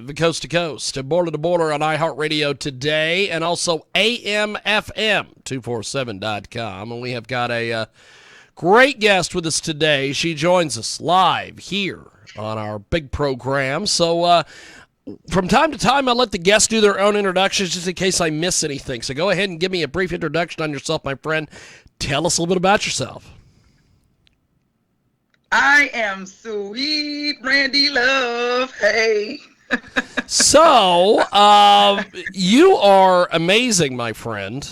live coast to coast, border to border on iHeartRadio today, and also AMFM247.com. And we have got a great guest with us today. She joins us live here on our big program. So from time to time, I let the guests do their own introductions just in case I miss anything. So go ahead and give me a brief introduction on yourself, my friend. Tell us a little bit about yourself. I am sweet Randi Love. Hey. So, you are amazing, my friend.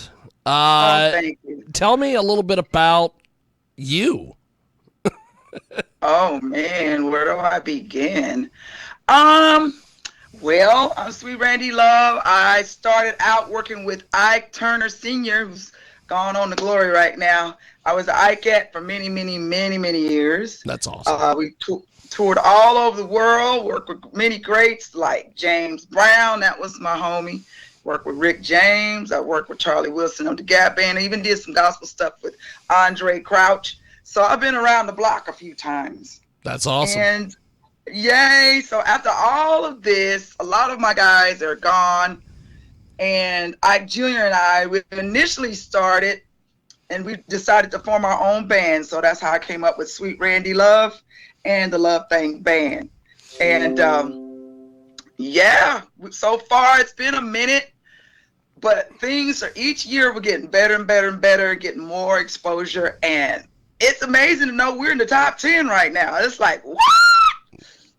Thank you. Tell me a little bit about you. Oh man, where do I begin? Well, I'm sweet Randi Love. I started out working with Ike Turner Sr., who's gone on to glory right now. I was an Ikeette for many, many, many, many years. That's awesome. We toured all over the world, worked with many greats like James Brown. That was my homie. Worked with Rick James. I worked with Charlie Wilson on the Gap Band. I even did some gospel stuff with Andre Crouch. So I've been around the block a few times. That's awesome. And yay. So after all of this, a lot of my guys are gone. And Ike Jr. and I, we initially started and we decided to form our own band. So that's how I came up with Sweet Randi Love and the Love Thing Band. And yeah, so far it's been a minute, but things are, each year we're getting better and better and better, getting more exposure. And it's amazing to know we're in the top 10 right now. It's like, what?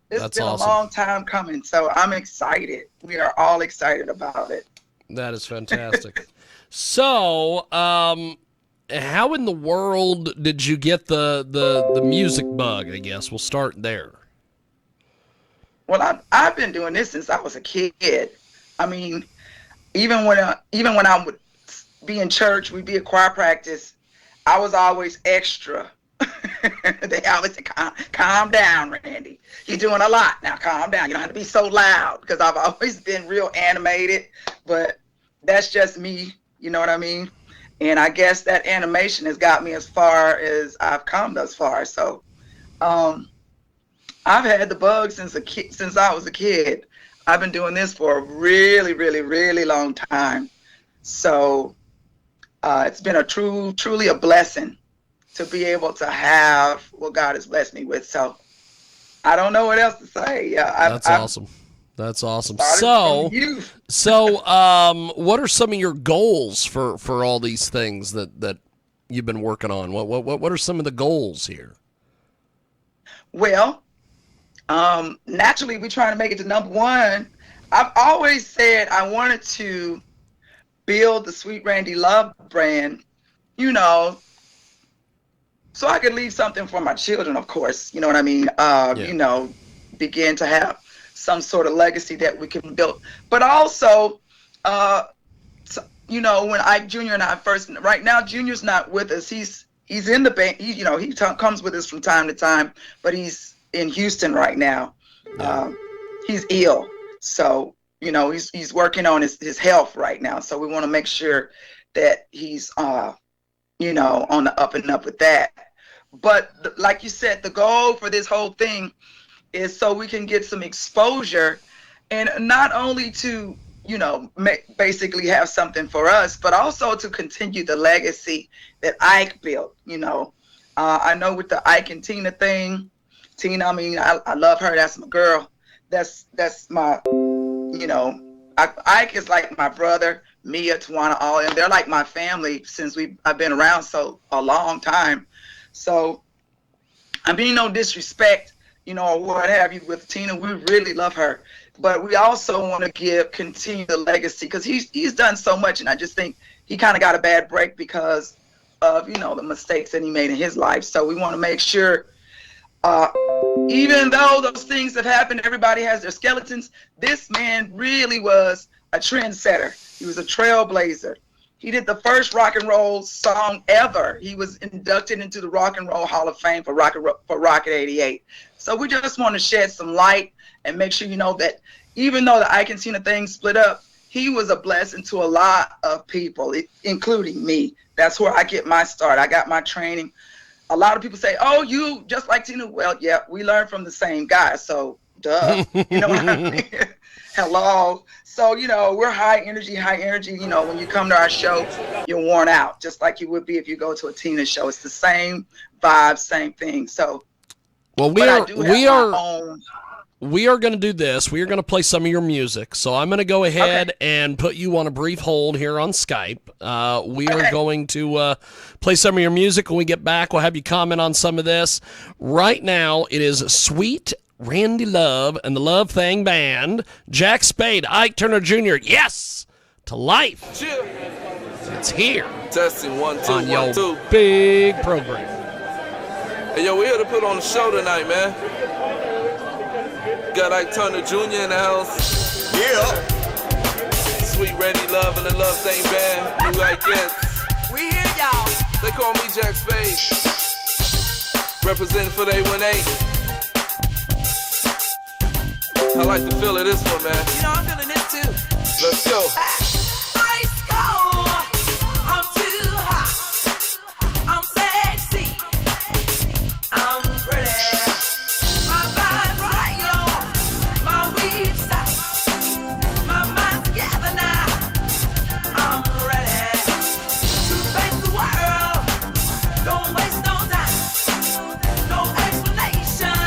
It's been awesome. A long time coming. So I'm excited. We are all excited about it. That is fantastic. So, how in the world did you get the music bug? I guess we'll start there. Well, I've been doing this since I was a kid. I mean, even when I would be in church, we'd be at choir practice. I was always extra. They always say, calm down, Randi. You're doing a lot. Now calm down. You don't have to be so loud, because I've always been real animated, but that's just me. You know what I mean? And I guess that animation has got me as far as I've come thus far. So I've had the bug since I was a kid. I've been doing this for a really, really, really long time. So it's been truly a blessing to be able to have what God has blessed me with. So I don't know what else to say. That's awesome. That's awesome. So, what are some of your goals for all these things that you've been working on? What are some of the goals here? Well, naturally, we're trying to make it to number one. I've always said I wanted to build the Sweet Randi Love brand, you know, so I could leave something for my children, of course. You know what I mean? You know, begin to have some sort of legacy that we can build. But also, you know, when Ike Jr. and I first, right now, Junior's not with us. He's in the band. He comes with us from time to time, but he's in Houston right now. He's ill. So, you know, he's working on his health right now. So we want to make sure that he's, you know, on the up and up with that. But like you said, the goal for this whole thing is so we can get some exposure, and not only to, you know, basically have something for us, but also to continue the legacy that Ike built. You know, I know with the Ike and Tina thing, I mean, I love her. That's my girl. That's my, you know, Ike is like my brother, Mia, Tawana, all, and they're like my family since I've been around a long time. So, I mean, no disrespect, you know, or what have you with Tina. We really love her, but we also want to continue the legacy, because he's done so much, and I just think he kind of got a bad break because of, you know, the mistakes that he made in his life. So we want to make sure, even though those things have happened, everybody has their skeletons. This man really was a trendsetter. He was a trailblazer. He did the first rock and roll song ever. He was inducted into the Rock and Roll Hall of Fame for Rocket 88. So we just want to shed some light and make sure you know that even though the Ike and Tina thing split up, he was a blessing to a lot of people, including me. That's where I get my start. I got my training. A lot of people say, oh, you just like Tina. Well, yeah, we learned from the same guy. So Duh. You know what I mean? Hello. So, we're high energy. When you come to our show, you're worn out, just like you would be if you go to a Tina show. It's the same vibe, same thing. So, well, we are own. We are going to do this. We are going to play some of your music. So I'm going to go ahead and put you on a brief hold here on Skype. We are going to play some of your music. When we get back, we'll have you comment on some of this. Right now, it is Sweet Randy Love and the Love Thang Band. Jack Spade, Ike Turner Jr., yes, to life. Chill. It's here. Testing 1 2 on 1 your 2. big program. Hey, yo, we're here to put on the show tonight, man. Got Ike Turner Jr. in the house. Yeah. Sweet Randy Love and the Love Thang Band. New Ike Gets. We here, y'all. They call me Jack Spade. Representing for the 818. I like the feel of this one, man. I'm feeling this too. Let's go. Ice cold. I'm too hot. I'm sexy. I'm pretty. My vibe's right, y'all. My weave's tight. My mind's together now. I'm ready to face the world. Don't waste no time. No explanation.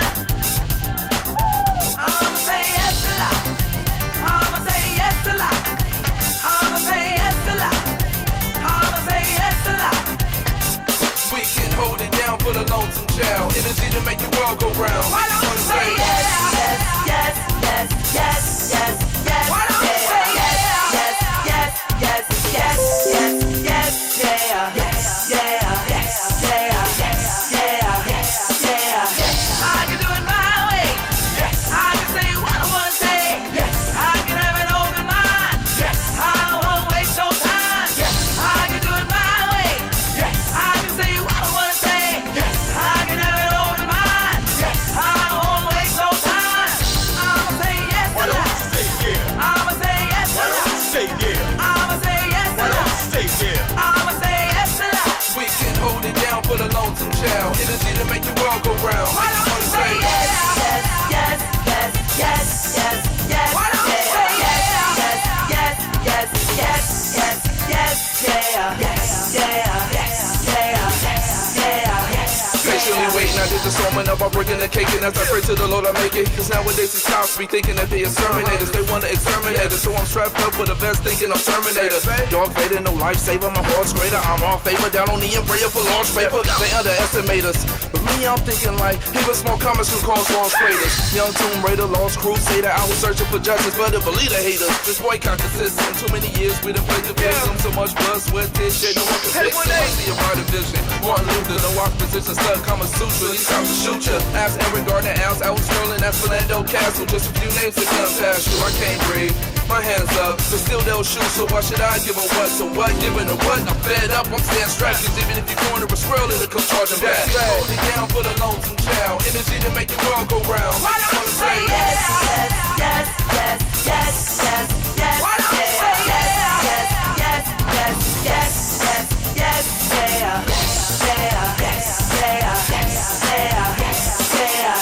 I'ma say yes to life. I'ma say yes to life. I'ma say yes to life. I'ma say yes to life. We can hold it down for the lonesome child. Energy to make the world go round. Why don't you say yes, yes, yes, yes, yes, yes, yes? Why don't you say yes, yes, yes, yes, yes, yes, yes, yeah, yes, yeah, yes, yeah, yes, yeah, yes, yeah. I can do it my way. Yes. I can say what I wanna say. Yes. I can have an open mind. Yes. I won't waste no time. Yes. I can do it my way. Yes. I can say what I wanna say. Yes. I can have an open mind. Yes. I won't waste no time. I'ma say yes to life. I'ma say yes to life. I'ma say yes to life. I'ma say yes to life. We can hold it down for the lonesome child. Energy to make the world go round. Why don't you say yes, yes, yes, yes, yes, yes, yes? Why don't you say yes, yes, yes, yes, yes, yes, yes, yeah, yes, yeah, yes, yeah, yes, yeah, yes. Patiently waiting, I did the storming up, I'm breaking the cake, and as I pray to the Lord I make it. Cause nowadays these cops be thinking that they exterminators. They wanna exterminate us, so I'm strapped up with a vest thinking I'm Terminator. Dog Vader, no lifesaver, my heart's greater. I'm all favor, down on the prayer for launch paper. They underestimate us, but me I'm thinking like, even small comments can cause lost traders. Young Tomb Raider, lost crusader, I was searching for justice, but it believe the haters. This boycott consistent, too many years we done played the victim. So much blood, sweat, tears, shit, no one can fix it. I see a brighter vision. Martin Luther, no opposition, stuck, Kama Sutra. These cops will shoot ya. Ask Aaron Gardner, Ounce, I was scrolling at Philando Castle. Just a few names to come past you. I can't breathe. My hands up, but still they'll shoot. So why should I give a what? So what? Giving a what? I'm fed up. I'm staying strapped. Cause even if you're corner a squirrel, it'll come charging back. Hold it down for the lonesome child. Energy to make the world go round. Why don't you say yes, yes, yes, yes, yes, yes, yes? Why don't you say yes, yes, yes, yes, yes, yes, yes, yeah, yes, yeah, yes, yeah, yes, yeah, yes, yeah.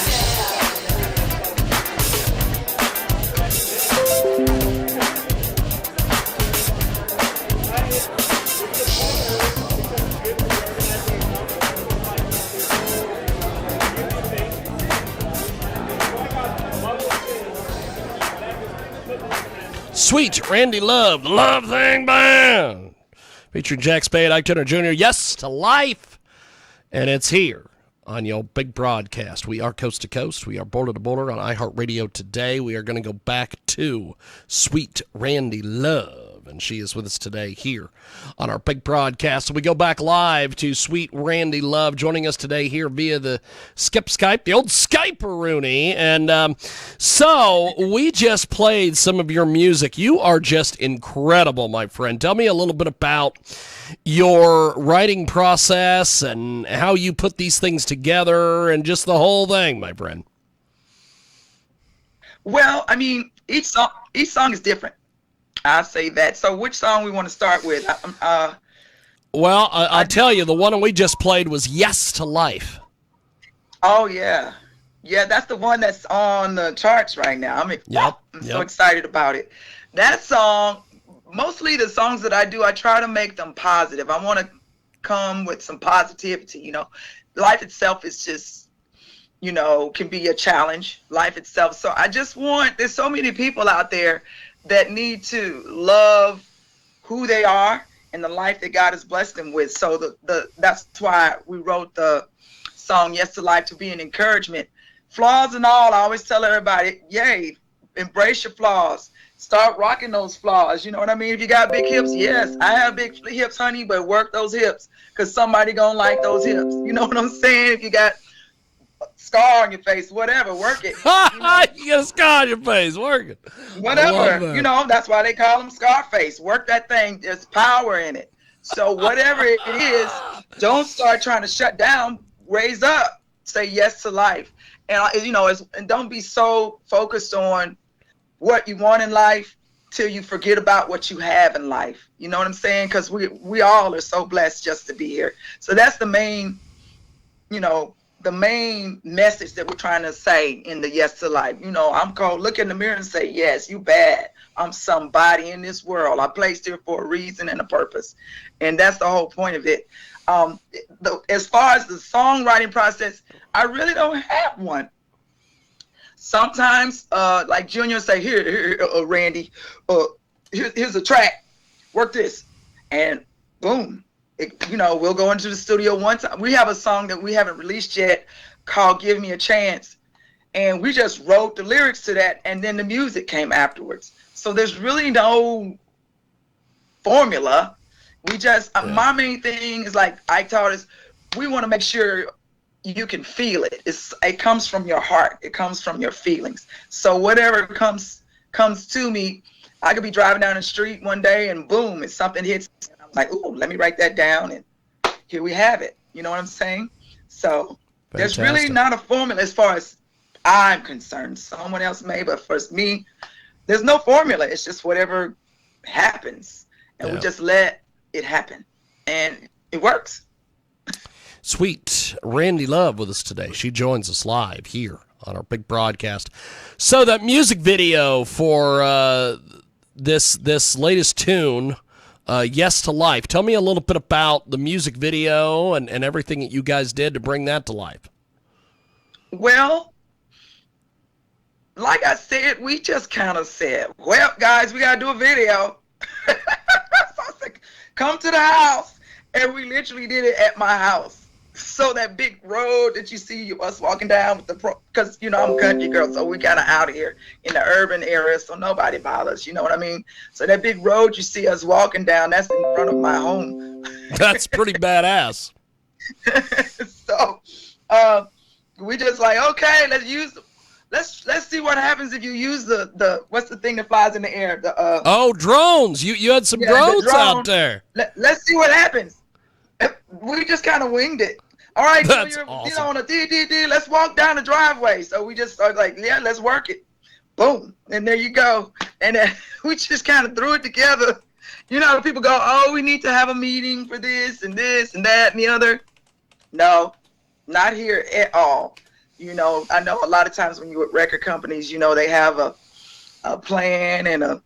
Sweet Randy Love, the Love Thang Band. Featuring Jack Spade, Ike Turner Jr., yes, to life. And it's here on your big broadcast. We are coast to coast. We are border to border on iHeartRadio today. We are going to go back to Sweet Randy Love. And she is with us today here on our big broadcast. So we go back live to Sweet Randy Love joining us today here via the Skype, the old Skype-a-rooney. And so we just played some of your music. You are just incredible, my friend. Tell me a little bit about your writing process and how you put these things together and just the whole thing, my friend. Well, I mean, each song is different. I say that. So which song we want to start with? Well, I'll tell you, the one we just played was Yes to Life. Oh, yeah. Yeah, that's the one that's on the charts right now. I'm so excited about it. That song, mostly the songs that I do, I try to make them positive. I want to come with some positivity. Life itself is just, can be a challenge, life itself. So I just there's so many people out there that need to love who they are and the life that God has blessed them with. So that's why we wrote the song Yes to Life, to be an encouragement. Flaws and all, I always tell everybody, yay, embrace your flaws. Start rocking those flaws. You know what I mean? If you got big hips, yes, I have big hips, honey, but work those hips because somebody gonna like those hips. You know what I'm saying? If you got a scar on your face, whatever, work it. You got a scar on your face, work it. Whatever. That's why they call them Scarface. Work that thing. There's power in it. So whatever it is, don't start trying to shut down. Raise up. Say yes to life. And and don't be so focused on what you want in life till you forget about what you have in life. You know what I'm saying? Because we all are so blessed just to be here. So that's the main message that we're trying to say in the Yes to Life. I'm called look in the mirror and say, yes, you bad. I'm somebody in this world. I placed here for a reason and a purpose. And that's the whole point of it. As far as the songwriting process, I really don't have one. Sometimes, like Junior say, here, Randy, here's a track, work this, and boom. We'll go into the studio one time. We have a song that we haven't released yet called Give Me a Chance. And we just wrote the lyrics to that, and then the music came afterwards. So there's really no formula. We just, my main thing is like Ike taught us, we want to make sure you can feel it. It comes from your heart. It comes from your feelings. So whatever comes to me, I could be driving down the street one day and boom, if something hits, and I'm like, ooh, let me write that down, and here we have it. You know what I'm saying? So there's really not a formula as far as I'm concerned. Someone else may, but for me, there's no formula. It's just whatever happens, and we just let it happen, and it works. Sweet. Randi Love with us today. She joins us live here on our big broadcast. So that music video for this latest tune, Yes to Life. Tell me a little bit about the music video and everything that you guys did to bring that to life. Well, like I said, we just kind of said, well, guys, we got to do a video. So I said, come to the house. And we literally did it at my house. So that big road that you see us walking down with because, I'm a country girl, so we kind of out here in the urban area, so nobody bothers, you know what I mean? So that big road you see us walking down, that's in front of my home. That's pretty badass. So we just like, okay, let's see what happens if you use the what's the thing that flies in the air? Drones. You had some drones out there. Let's see what happens. We just kind of winged it. All right, that's so awesome. On a DDD, let's walk down the driveway. So we just started like, yeah, let's work it. Boom, and there you go. And then we just kind of threw it together. People go, oh, we need to have a meeting for this and that and the other. No, not here at all. I know a lot of times when you're with record companies, they have a plan and a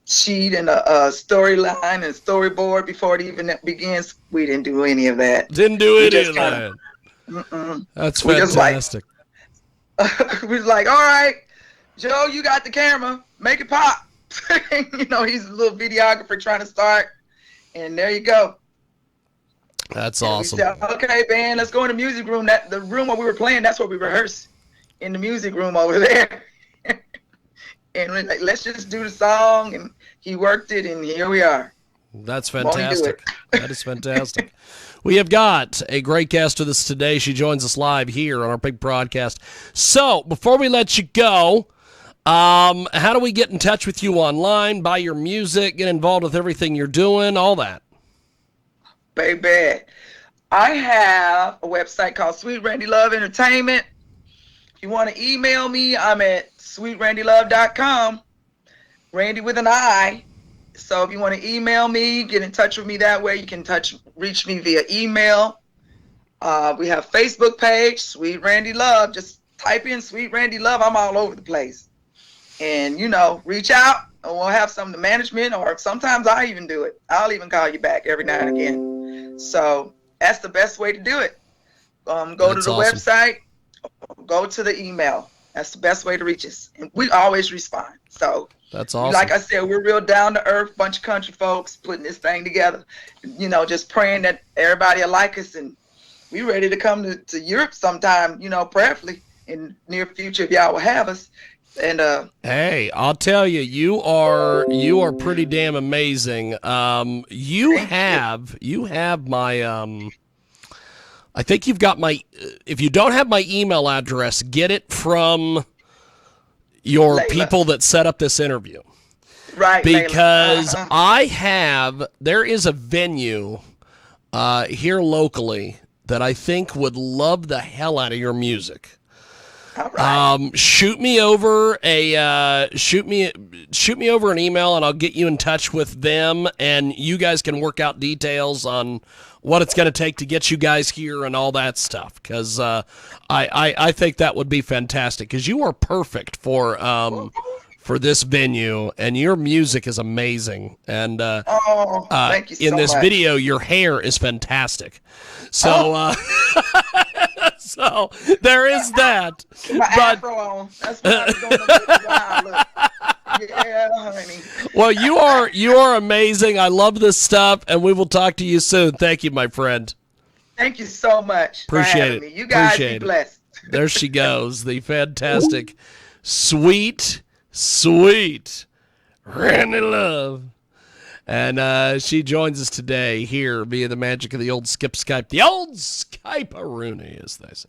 sheet and a storyline and a storyboard before it even begins. We didn't do any of that. Didn't do any of that. That's fantastic. We was like, all right, Joe, you got the camera. Make it pop. He's a little videographer trying to start. And there you go. That's and awesome. We said, okay, man, let's go in the music room. The room where we were playing, that's where we rehearsed. In the music room over there. And we're like, let's just do the song. And he worked it, and here we are. That's fantastic. That is fantastic. We have got a great guest with us today. She joins us live here on our big broadcast. So, before we let you go, how do we get in touch with you online, buy your music, get involved with everything you're doing, all that? Baby, I have a website called Sweet Randi Love Entertainment. If you want to email me, I'm at sweetrandilove.com. Randy with an I. So if you want to email me, get in touch with me that way. You can reach me via email. We have Facebook page, Sweet Randi Love. Just type in Sweet Randy Love. I'm all over the place. And, reach out and we'll have some of the management, or sometimes I even do it. I'll even call you back every now and again. So that's the best way to do it. Go to the website, go to the email. That's the best way to reach us. And we always respond. So that's awesome. Like I said, we're real down to earth bunch of country folks putting this thing together. Just praying that everybody will like us, and we ready to come to Europe sometime, prayerfully in near future if y'all will have us. And hey, I'll tell you, you are pretty damn amazing. You have my I think you've got my. If you don't have my email address, get it from your Layla. people that set up this interview. Right, because there is a venue here locally that I think would love the hell out of your music. All right. Shoot me over an email, and I'll get you in touch with them, and you guys can work out details on what it's going to take to get you guys here and all that stuff. Because I think that would be fantastic. Because you are perfect for this venue, and your music is amazing. And thank you so in this much. video, your hair is fantastic. So. So there is that. My afro on. That's what I was going to wow, look. Yeah, honey. Well, you are amazing. I love this stuff, and we will talk to you soon. Thank you, my friend. Thank you so much. Appreciate for having it. Me. You guys Appreciate be blessed. There she goes, the fantastic, sweet Randy Love. And she joins us today here via the magic of the old Skype. The old Skype-a-rooney, as they say.